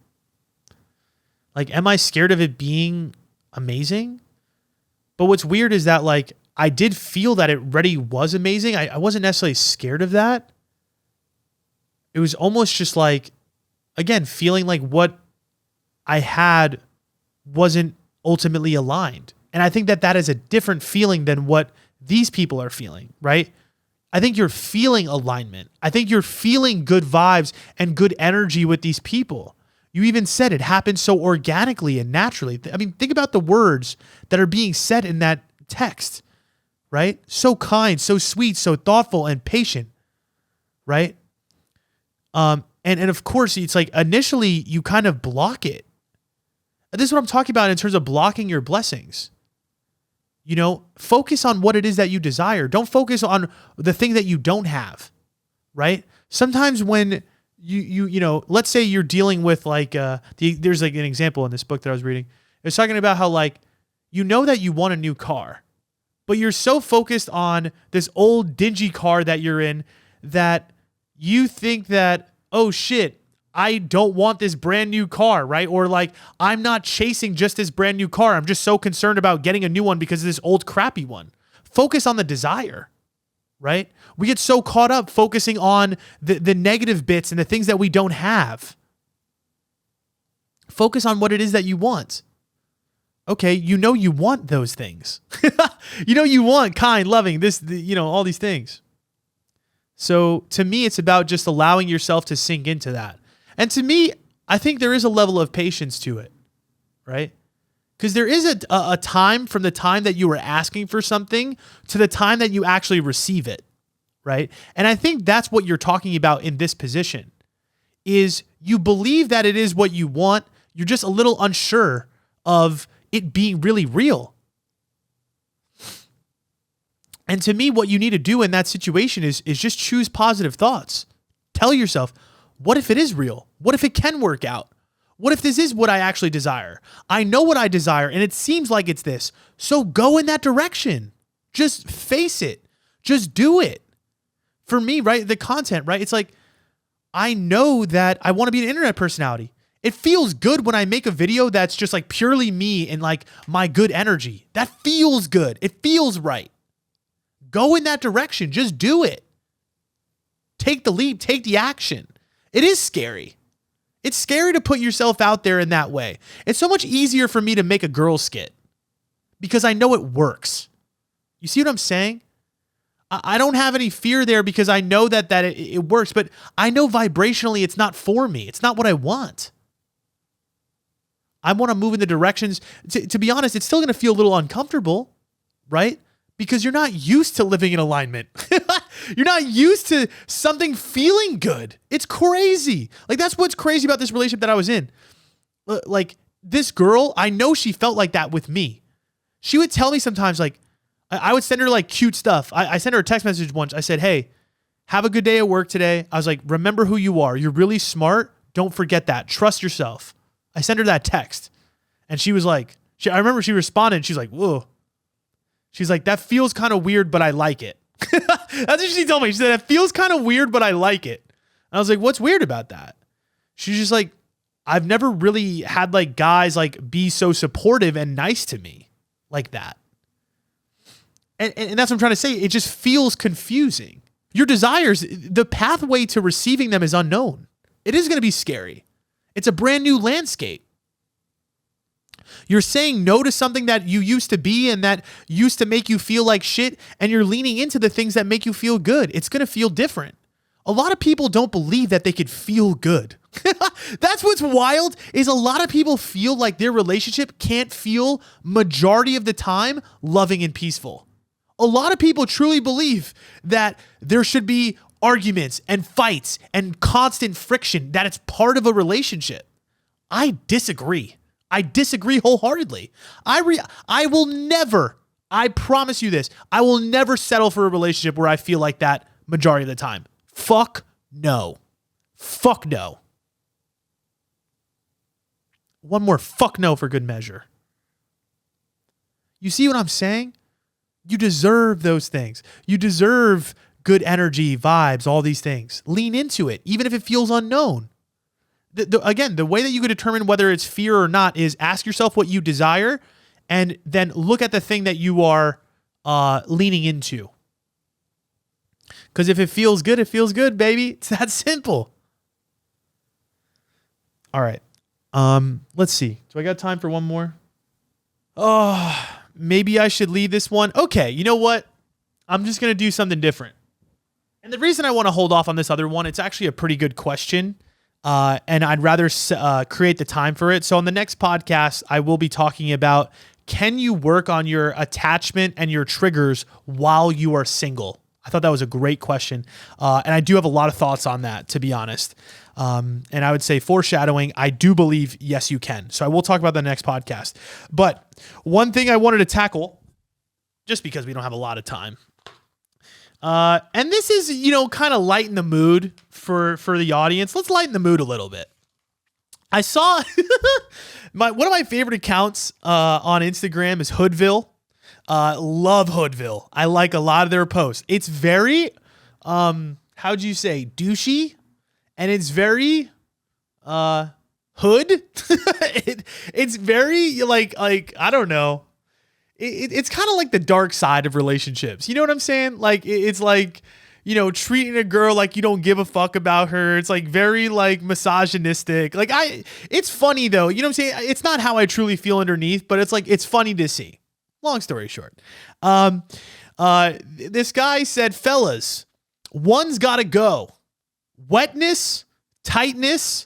Like, am I scared of it being amazing? But what's weird is that, like, I did feel that it already was amazing. I wasn't necessarily scared of that. It was almost just like, again, feeling like what I had wasn't ultimately aligned. And I think that that is a different feeling than what these people are feeling, right? I think you're feeling alignment. I think you're feeling good vibes and good energy with these people. You even said it happened so organically and naturally. I mean, think about the words that are being said in that text, right? So kind, so sweet, so thoughtful and patient, right? And of course, it's like initially you kind of block it. This is what I'm talking about in terms of blocking your blessings. You know, focus on what it is that you desire. Don't focus on the thing that you don't have, right? Sometimes when you know, let's say you're dealing with like, there's like an example in this book that I was reading. It's talking about how like, you know that you want a new car, but you're so focused on this old dingy car that you're in that you think that, oh shit, I don't want this brand new car, right? Or like, I'm not chasing just this brand new car. I'm just so concerned about getting a new one because of this old crappy one. Focus on the desire, right? We get so caught up focusing on the negative bits and the things that we don't have. Focus on what it is that you want. Okay, you know you want those things. You know you want kind, loving, you know, all these things. So to me, it's about just allowing yourself to sink into that. And to me, I think there is a level of patience to it, right? Because there is a time from the time that you were asking for something to the time that you actually receive it, right? And I think that's what you're talking about in this position, is you believe that it is what you want. You're just a little unsure of it being really real. And to me, what you need to do in that situation is just choose positive thoughts. Tell yourself, what if it is real? What if it can work out? What if this is what I actually desire? I know what I desire and it seems like it's this. So go in that direction. Just face it. Just do it. For me, right? The content, right? It's like, I know that I want to be an internet personality. It feels good when I make a video that's just like purely me and like my good energy. That feels good. It feels right. Go in that direction. Just do it. Take the leap. Take the action. It is scary. It's scary to put yourself out there in that way. It's so much easier for me to make a girl skit because I know it works. You see what I'm saying? I don't have any fear there because I know that it works, but I know vibrationally it's not for me. It's not what I want. I want to move in the directions. To be honest, it's still going to feel a little uncomfortable, right? Because you're not used to living in alignment. You're not used to something feeling good. It's crazy. Like, that's what's crazy about this relationship that I was in. Like, this girl, I know she felt like that with me. She would tell me sometimes, like, I would send her like cute stuff. I sent her a text message once. I said, hey, have a good day at work today. I was like, remember who you are. You're really smart. Don't forget that. Trust yourself. I sent her that text. And she was like, I remember she responded. She's like, whoa. She's like, that feels kind of weird, but I like it. That's what she told me. She said, it feels kind of weird, but I like it. And I was like, what's weird about that? She's just like, I've never really had like guys like be so supportive and nice to me like that. And that's what I'm trying to say. It just feels confusing. Your desires, the pathway to receiving them is unknown. It is going to be scary. It's a brand new landscape. You're saying no to something that you used to be and that used to make you feel like shit, and you're leaning into the things that make you feel good. It's going to feel different. A lot of people don't believe that they could feel good. That's what's wild, is a lot of people feel like their relationship can't feel majority of the time loving and peaceful. A lot of people truly believe that there should be arguments and fights and constant friction, that it's part of a relationship. I disagree. I disagree wholeheartedly. I will never, I promise you this, I will never settle for a relationship where I feel like that majority of the time. Fuck no. Fuck no. One more fuck no for good measure. You see what I'm saying? You deserve those things. You deserve good energy, vibes, all these things. Lean into it, even if it feels unknown. Again, the way that you can determine whether it's fear or not is ask yourself what you desire and then look at the thing that you are leaning into. Because if it feels good, baby. It's that simple. All right. Let's see. Do I got time for one more? Oh, maybe I should leave this one. Okay, you know what? I'm just going to do something different. And the reason I want to hold off on this other one, it's actually a pretty good question. And I'd rather create the time for it. So on the next podcast, I will be talking about, can you work on your attachment and your triggers while you are single? I thought that was a great question. And I do have a lot of thoughts on that, to be honest. And I would say foreshadowing, I do believe, yes, you can. So I will talk about the next podcast. But one thing I wanted to tackle, just because we don't have a lot of time, and this is, kind of lighten the mood for the audience. Let's lighten the mood a little bit. I saw one of my favorite accounts on Instagram is Hoodville. Love Hoodville. I like a lot of their posts. It's very, how'd you say, douchey, and it's very hood. It's very like I don't know. It's kind of like the dark side of relationships. You know what I'm saying? Like, it's like, treating a girl like you don't give a fuck about her. It's like very like misogynistic. Like it's funny though. You know what I'm saying? It's not how I truly feel underneath, but it's like, it's funny to see. Long story short. This guy said, fellas, one's gotta go. Wetness, tightness,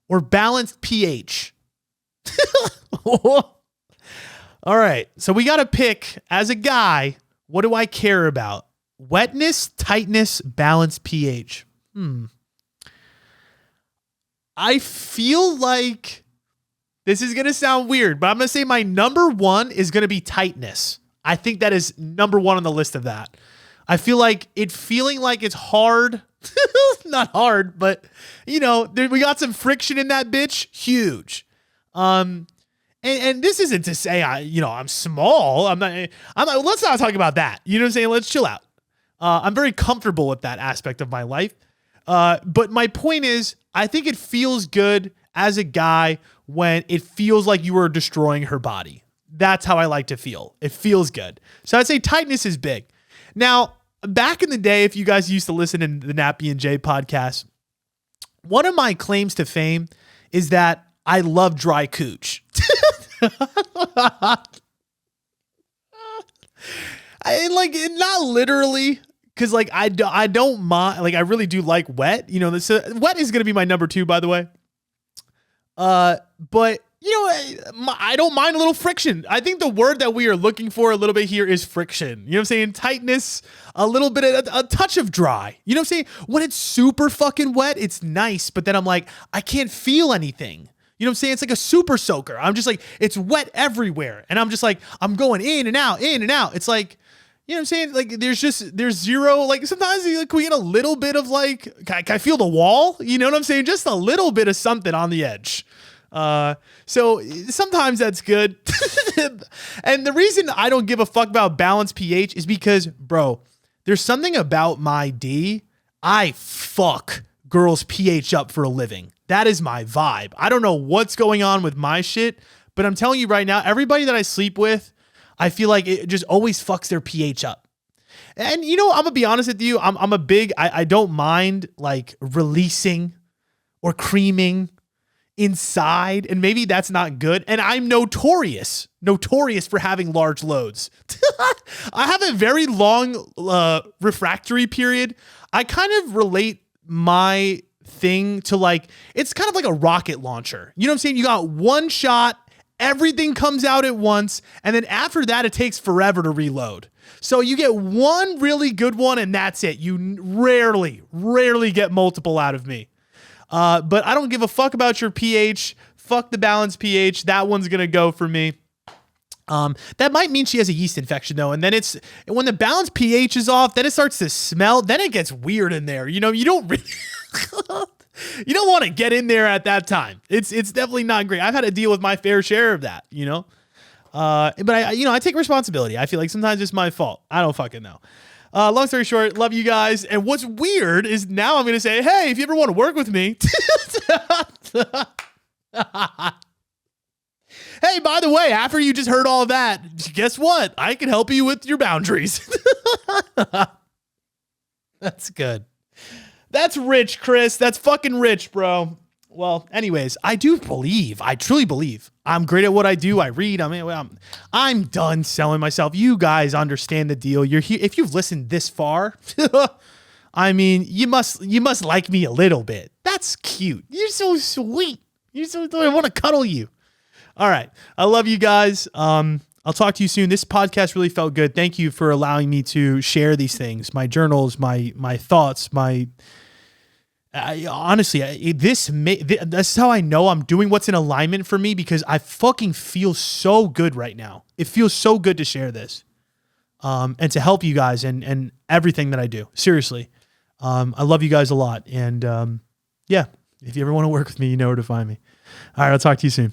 or balanced pH. All right. So we got to pick, as a guy, what do I care about? Wetness, tightness, balanced pH. I feel like this is going to sound weird, but I'm going to say my number one is going to be tightness. I think that is number one on the list of that. I feel like feeling like it's hard. Not hard, but we got some friction in that bitch. Huge. And this isn't to say I'm small. I'm not, let's not talk about that. You know what I'm saying? Let's chill out. I'm very comfortable with that aspect of my life. But my point is, I think it feels good as a guy when it feels like you are destroying her body. That's how I like to feel. It feels good. So I'd say tightness is big. Now, back in the day, if you guys used to listen to the Nappy and Jay podcast, one of my claims to fame is that I love dry cooch. Not literally, because I don't mind. Like, I really do like wet. Wet is gonna be my number two, by the way. But I don't mind a little friction. I think the word that we are looking for a little bit here is friction. You know what I'm saying? Tightness, a little bit of a touch of dry. You know what I'm saying? When it's super fucking wet, it's nice, but then I'm like, I can't feel anything. You know what I'm saying? It's like a super soaker. I'm just like, it's wet everywhere. And I'm just like, I'm going in and out, in and out. It's like, you know what I'm saying? Like, there's zero, like, sometimes we get a little bit of like, can I feel the wall? You know what I'm saying? Just a little bit of something on the edge. So sometimes that's good. And the reason I don't give a fuck about balanced pH is because, bro, there's something about my D. I fuck girls' pH up for a living. That is my vibe. I don't know what's going on with my shit, but I'm telling you right now, everybody that I sleep with, I feel like it just always fucks their pH up. And I'm gonna be honest with you. I don't mind like releasing or creaming inside, and maybe that's not good. And I'm notorious for having large loads. I have a very long refractory period. I kind of relate my thing to like, it's kind of like a rocket launcher. You know what I'm saying? You got one shot, everything comes out at once, and then after that, it takes forever to reload. So you get one really good one, and that's it. You rarely get multiple out of me. But I don't give a fuck about your pH. Fuck the balanced pH. That one's going to go for me. That might mean she has a yeast infection though. And then when the balanced pH is off, then it starts to smell. Then it gets weird in there. You don't really, you don't want to get in there at that time. It's definitely not great. I've had to deal with my fair share of that, but I take responsibility. I feel like sometimes it's my fault. I don't fucking know. Long story short, love you guys. And what's weird is now I'm going to say, hey, if you ever want to work with me, hey, by the way, after you just heard all of that, guess what? I can help you with your boundaries. That's good. That's rich, Chris. That's fucking rich, bro. Well, anyways, I truly believe I'm great at what I do. I read. I'm done selling myself. You guys understand the deal. You're here. If you've listened this far, I mean, you must like me a little bit. That's cute. You're so sweet. I want to cuddle you. All right. I love you guys. I'll talk to you soon. This podcast really felt good. Thank you for allowing me to share these things, my journals, my thoughts, honestly, that's how I know I'm doing what's in alignment for me, because I fucking feel so good right now. It feels so good to share this, and to help you guys and everything that I do. Seriously. I love you guys a lot. And, yeah, if you ever want to work with me, you know where to find me. All right. I'll talk to you soon.